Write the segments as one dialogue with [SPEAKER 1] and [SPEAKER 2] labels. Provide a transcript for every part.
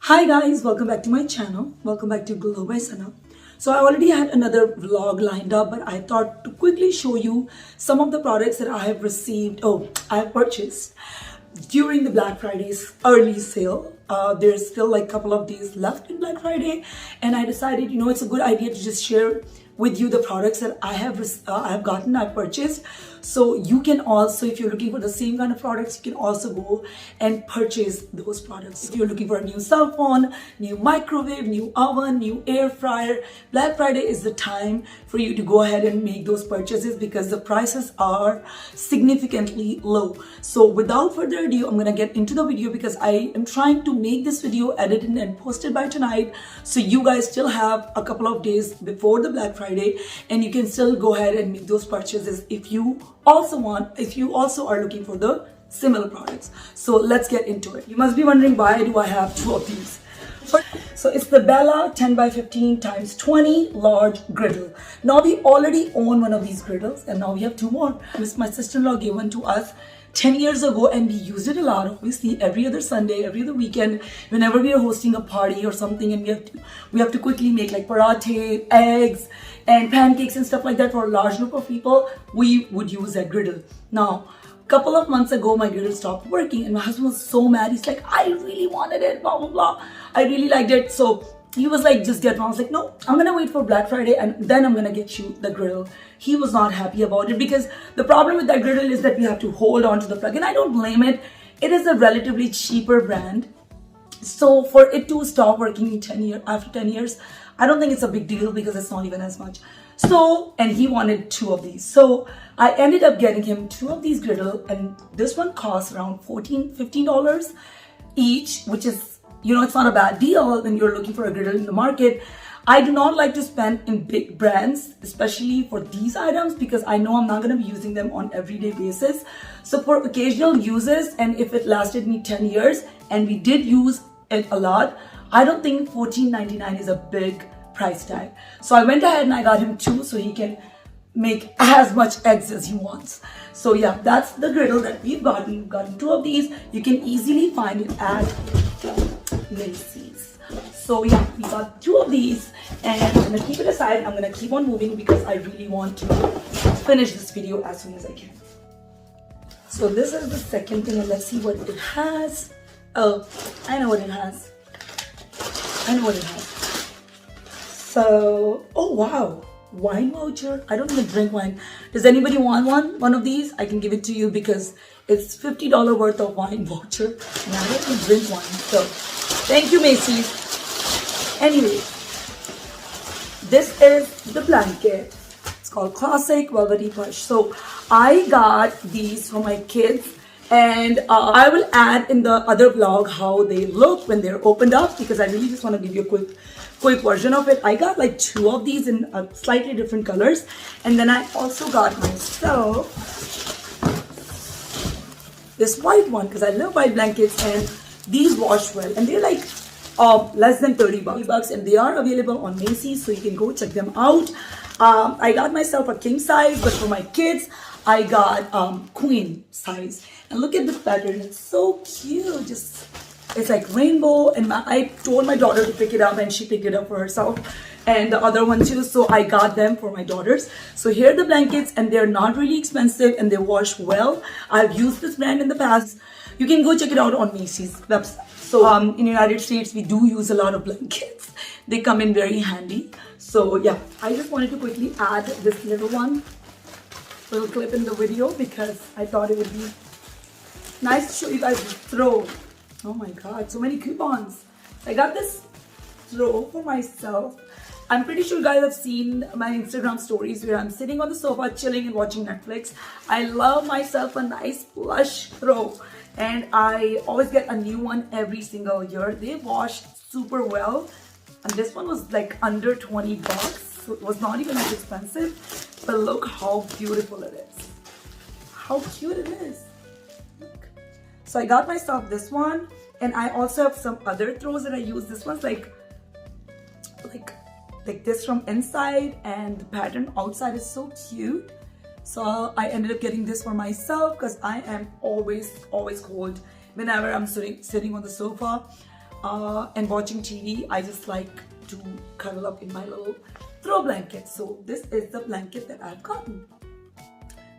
[SPEAKER 1] Hi guys, welcome back to my channel. Welcome back to GlowBySana. So I already had another vlog lined up, but I thought to quickly show you some of the products that I have I have purchased during the Black Friday's early sale. There's still like a couple of days left in Black Friday, and I decided, it's a good idea to just share with you the products that I have purchased. So you can also, if you're looking for the same kind of products, you can also go and purchase those products. If you're looking for a new cell phone, new microwave, new oven, new air fryer, Black Friday is the time for you to go ahead and make those purchases because the prices are significantly low. So without further ado, I'm gonna get into the video because I am trying to make this video edited and posted by tonight, so you guys still have a couple of days before the Black Friday and you can still go ahead and make those purchases if you also are looking for the similar products. So let's get into it. You must be wondering, why do I have two of these? So it's the Bella 10 by 15 times 20 large griddle. Now we already own one of these griddles and now we have two more. My sister-in-law gave one to us 10 years ago and we used it a lot, obviously every other Sunday, every other weekend, whenever we are hosting a party or something and we have to quickly make like parathe, eggs and pancakes and stuff like that for a large group of people, we would use that griddle. Now, a couple of months ago, my griddle stopped working and my husband was so mad. He's like, I really wanted it, blah, blah, blah. I really liked it. So he was like, just get one. I was like, no, I'm gonna wait for Black Friday and then I'm gonna get you the griddle. He was not happy about it because the problem with that griddle is that we have to hold on to the plug, and I don't blame it. It is a relatively cheaper brand. So for it to stop working after 10 years, I don't think it's a big deal because it's not even as much. So, and he wanted two of these. So I ended up getting him two of these griddle, and this one costs around $15 each, which is, it's not a bad deal when you're looking for a griddle in the market. I do not like to spend in big brands, especially for these items, because I know I'm not going to be using them on everyday basis. So for occasional uses, and if it lasted me 10 years and we did use it a lot, I don't think $14.99 is a big price tag. So I went ahead and I got him two so he can make as much eggs as he wants. So yeah, that's the griddle that we've gotten. We've gotten two of these. You can easily find it at Macy's. So yeah, we got two of these and I'm gonna keep it aside. I'm gonna keep on moving because I really want to finish this video as soon as I can. So this is the second thing, and let's see what it has. Oh, I know what it has. So, oh wow, wine voucher. I don't even drink wine. Does anybody want one of these? I can give it to you because it's $50 worth of wine voucher and I don't even drink wine. So thank you, Macy's. Anyway, this is the blanket. It's called Classic Velvety Plush. So I got these for my kids, and I will add in the other vlog how they look when they're opened up because I really just want to give you a quick version of it. I got like two of these in slightly different colors, and then I also got myself this white one because I love white blankets and these wash well, and they're like less than 30 bucks, and they are available on Macy's, so you can go check them out. I got myself a king size, but for my kids I got queen size, and look at this pattern. It's so cute. It's like rainbow, and I told my daughter to pick it up and she picked it up for herself, and the other one too, so I got them for my daughters. So here are the blankets, and they're not really expensive and they wash well. I've used this brand in the past. You can go check it out on Macy's website. So in the United States, we do use a lot of blankets. They come in very handy. So yeah, I just wanted to quickly add this little clip in the video because I thought it would be nice to show you guys the throw. Oh my God, so many coupons. I got this throw for myself. I'm pretty sure you guys have seen my Instagram stories where I'm sitting on the sofa chilling and watching Netflix. I love myself a nice plush throw, and I always get a new one every single year. They wash super well, and this one was like under 20 bucks, so it was not even as expensive. But look how beautiful it is. How cute it is. Look. So I got myself this one, and I also have some other throws that I use. This one's like this from inside, and the pattern outside is so cute. So I ended up getting this for myself because I am always cold whenever I'm sitting on the sofa. and watching TV, I just like to cuddle up in my little throw blanket. So this is the blanket that I've gotten.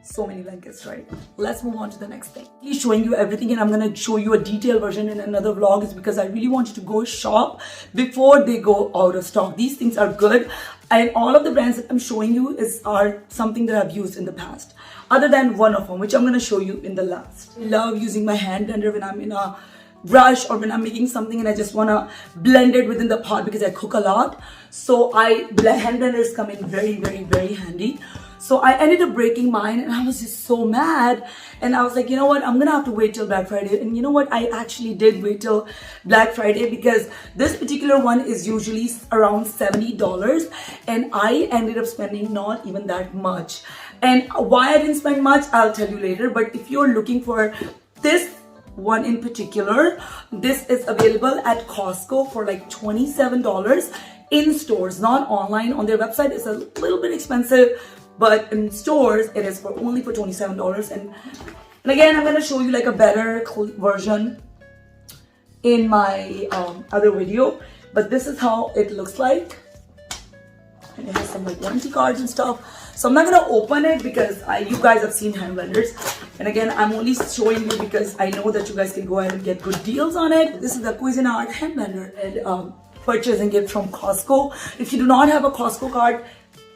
[SPEAKER 1] So many blankets, right? Let's move on to the next thing. He's showing you everything, and I'm gonna show you a detailed version in another vlog, is because I really want you to go shop before they go out of stock. These things are good, and all of the brands that I'm showing you are something that I've used in the past, other than one of them, which I'm gonna show you in the last. I love using my hand blender when I'm in a rush or when I'm making something and I just want to blend it within the pot, because I cook a lot. So hand blenders come in very, very, very handy. So I ended up breaking mine, and I was just so mad. And I was like, you know what, I'm gonna have to wait till Black Friday. And you know what, I actually did wait till Black Friday, because this particular one is usually around $70, and I ended up spending not even that much. And why I didn't spend much, I'll tell you later. But if you're looking for this one in particular, this is available at Costco for like $27 in stores, not online. On their website it's a little bit expensive, but in stores it is only for $27. And again, I'm going to show you like a better version in my other video, but this is how it looks like, and it has some like warranty cards and stuff. So I'm not going to open it because you guys have seen hand blenders. And again, I'm only showing you because I know that you guys can go ahead and get good deals on it. This is the Cuisinart hand blender, and purchasing it from Costco. If you do not have a Costco card,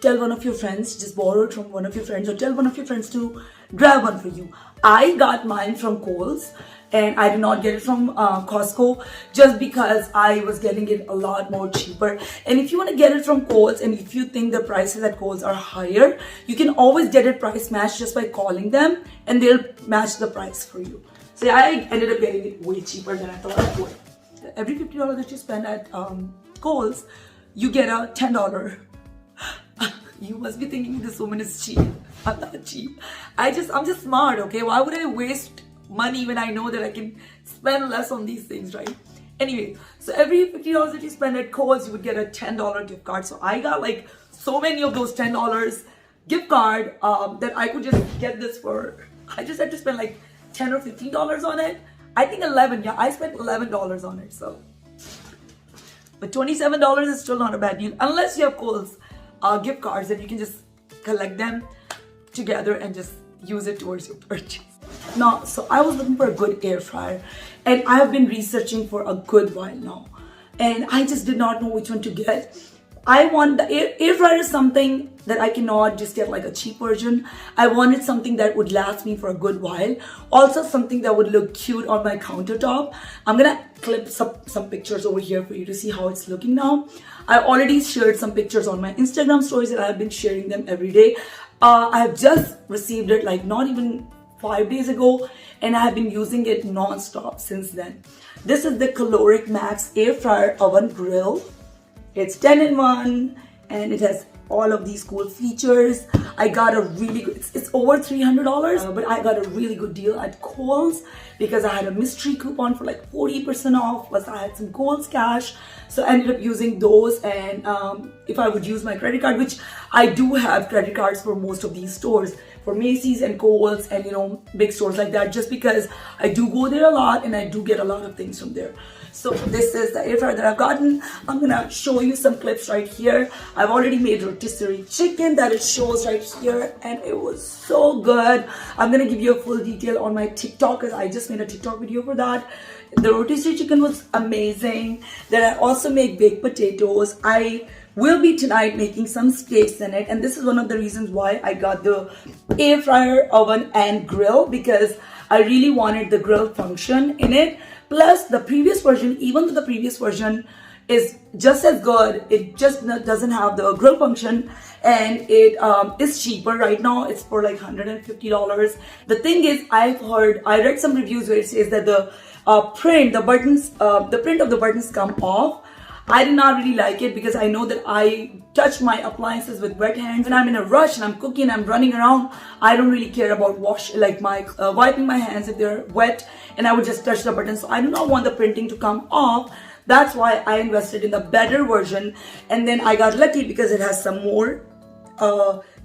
[SPEAKER 1] tell one of your friends, just borrow it from one of your friends, or tell one of your friends to grab one for you. I got mine from Kohl's, and I did not get it from Costco just because I was getting it a lot more cheaper. And if you want to get it from Kohl's, and if you think the prices at Kohl's are higher, you can always get it price matched just by calling them, and they'll match the price for you. So I ended up getting it way cheaper than I thought I would. Every $50 that you spend at Kohl's, you get a $10. You must be thinking this woman is cheap. I'm not cheap. I'm just smart, okay? Why would I waste money when I know that I can spend less on these things, right? Anyway, so every $50 that you spend at Kohl's, you would get a $10 gift card. So I got like so many of those $10 gift card that I could just get this for. I just had to spend like $10 or $15 on it. I think 11. Yeah, I spent $11 on it. So, but $27 is still not a bad deal, unless you have Kohl's gift cards, and you can just collect them together and just use it towards your purchase. Now, so I was looking for a good air fryer, and I have been researching for a good while now, and I just did not know which one to get. I want the air fryer is something that I cannot just get like a cheap version. I wanted something that would last me for a good while. Also something that would look cute on my countertop. I'm gonna clip some pictures over here for you to see how it's looking now. I already shared some pictures on my Instagram stories, and I've been sharing them every day. I have just received it like not even 5 days ago, and I have been using it non-stop since then. This is the Kalorik Maxx air fryer oven grill. It's 10-in-1, and it has all of these cool features. I got a really good, it's over $300, but I got a really good deal at Kohl's because I had a mystery coupon for like 40% off, plus I had some Kohl's cash. So I ended up using those, and if I would use my credit card, which I do have credit cards for most of these stores, for Macy's and Kohl's and, you know, big stores like that, just because I do go there a lot and I do get a lot of things from there. So this is the air fryer that I've gotten. I'm gonna show you some clips right here. I've already made rotisserie chicken that it shows right here, and it was so good. I'm gonna give you a full detail on my TikTok, because I just made a TikTok video for that. The rotisserie chicken was amazing. Then I also make baked potatoes. I will be tonight making some steaks in it, and this is one of the reasons why I got the air fryer, oven and grill, because I really wanted the grill function in it. Plus the previous version, even though the previous version is just as good, it just doesn't have the grill function, and it is cheaper. Right now it's for like $150. The thing is, I read some reviews where it says that the print of the buttons come off. I did not really like it, because I know that I touch my appliances with wet hands. When I'm in a rush and I'm cooking, I'm running around, I don't really care about wiping my hands if they're wet, and I would just touch the button. So I do not want the printing to come off. That's why I invested in the better version, and then I got lucky because it has some more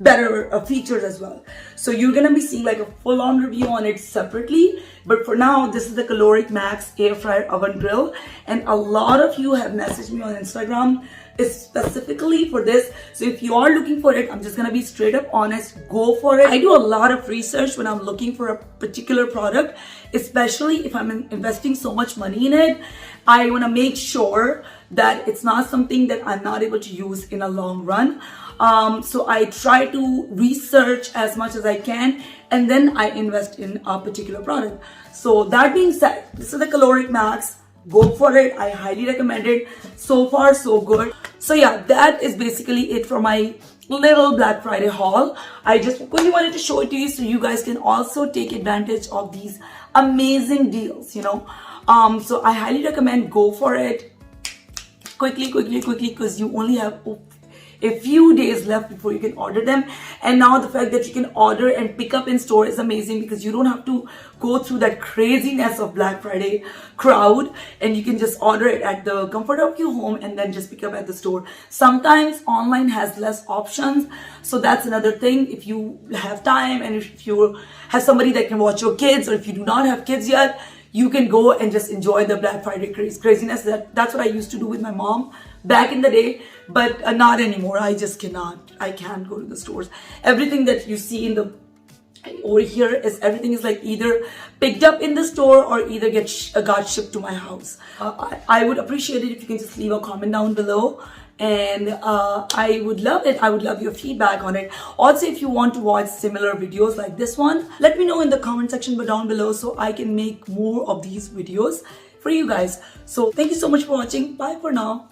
[SPEAKER 1] better features as well. So you're gonna be seeing like a full-on review on it separately, but for now this is the Kalorik Maxx air fryer oven grill, and a lot of you have messaged me on Instagram specifically for this. So if you are looking for it, I'm just gonna be straight up honest, go for it. I do a lot of research when I'm looking for a particular product, especially if I'm investing so much money in it. I want to make sure that it's not something that I'm not able to use in a long run. So I try to research as much as I can, and then I invest in a particular product. So that being said, this is the Kalorik Maxx. Go for it. I highly recommend it. So far, so good. So yeah, that is basically it for my little Black Friday haul. I just really wanted to show it to you so you guys can also take advantage of these amazing deals, you know. So I highly recommend go for it quickly, because you only have a few days left before you can order them. And now the fact that you can order and pick up in store is amazing, because you don't have to go through that craziness of Black Friday crowd, and you can just order it at the comfort of your home and then just pick up at the store. Sometimes online has less options, so that's another thing. If you have time and if you have somebody that can watch your kids, or if you do not have kids yet, you can go and just enjoy the Black Friday craziness. That's what I used to do with my mom back in the day, but not anymore. I just cannot. I can't go to the stores. Everything that you see in the over here is everything is like either picked up in the store or either got shipped to my house. I would appreciate it if you can just leave a comment down below, and I would love it. I would love your feedback on it. Also, if you want to watch similar videos like this one, let me know in the comment section down below so I can make more of these videos for you guys. So thank you so much for watching. Bye for now.